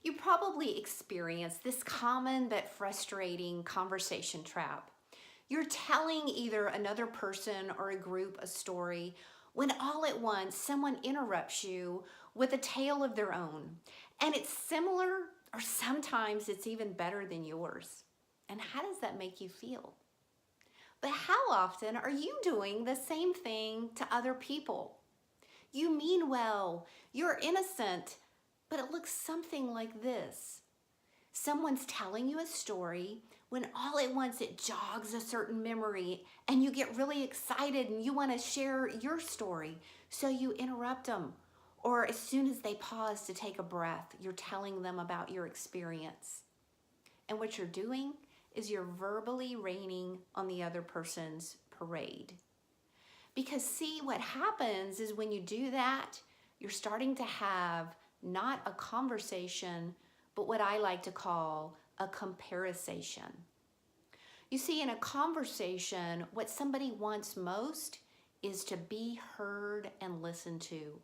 You probably experience this common but frustrating conversation trap. You're telling either another person or a group a story when all at once someone interrupts you with a tale of their own. And it's similar, or sometimes it's even better than yours. And how does that make you feel? But how often are you doing the same thing to other people? You mean well, you're innocent, but it looks something like this. Someone's telling you a story when all at once it jogs a certain memory and you get really excited and you want to share your story. So you interrupt them. Or as soon as they pause to take a breath, you're telling them about your experience. And what you're doing is you're verbally raining on the other person's parade. Because see, what happens is when you do that, you're starting to have not a conversation, but what I like to call a comparison. You see, in a conversation, what somebody wants most is to be heard and listened to.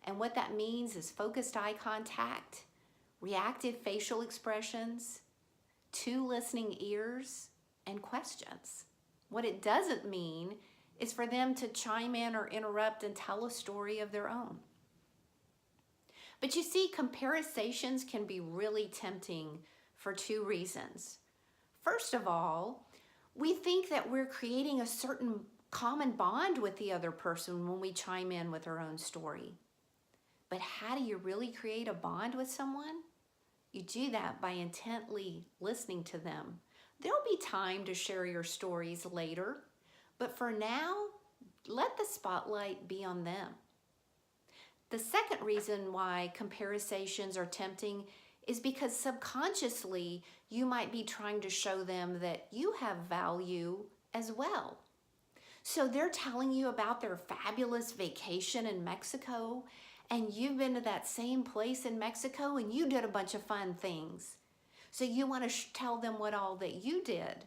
And what that means is focused eye contact, reactive facial expressions, two listening ears, and questions. What it doesn't mean is for them to chime in or interrupt and tell a story of their own. But you see, comparisons can be really tempting for two reasons. First of all, we think that we're creating a certain common bond with the other person when we chime in with our own story. But how do you really create a bond with someone? You do that by intently listening to them. There'll be time to share your stories later, but for now, let the spotlight be on them. The second reason why comparisons are tempting is because subconsciously you might be trying to show them that you have value as well. So they're telling you about their fabulous vacation in Mexico, and you've been to that same place in Mexico and you did a bunch of fun things. So you want to tell them what all that you did.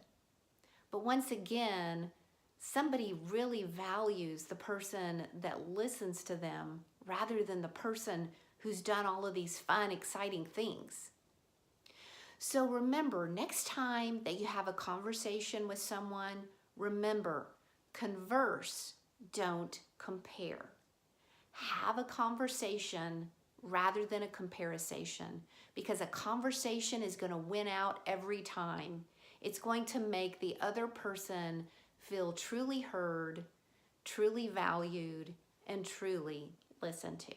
But once again, somebody really values the person that listens to them rather than the person who's done all of these fun, exciting things. So remember, next time that you have a conversation with someone, remember, converse, don't compare. Have a conversation rather than a comparison, because a conversation is going to win out every time. It's going to make the other person feel truly heard, truly valued, and truly listened to.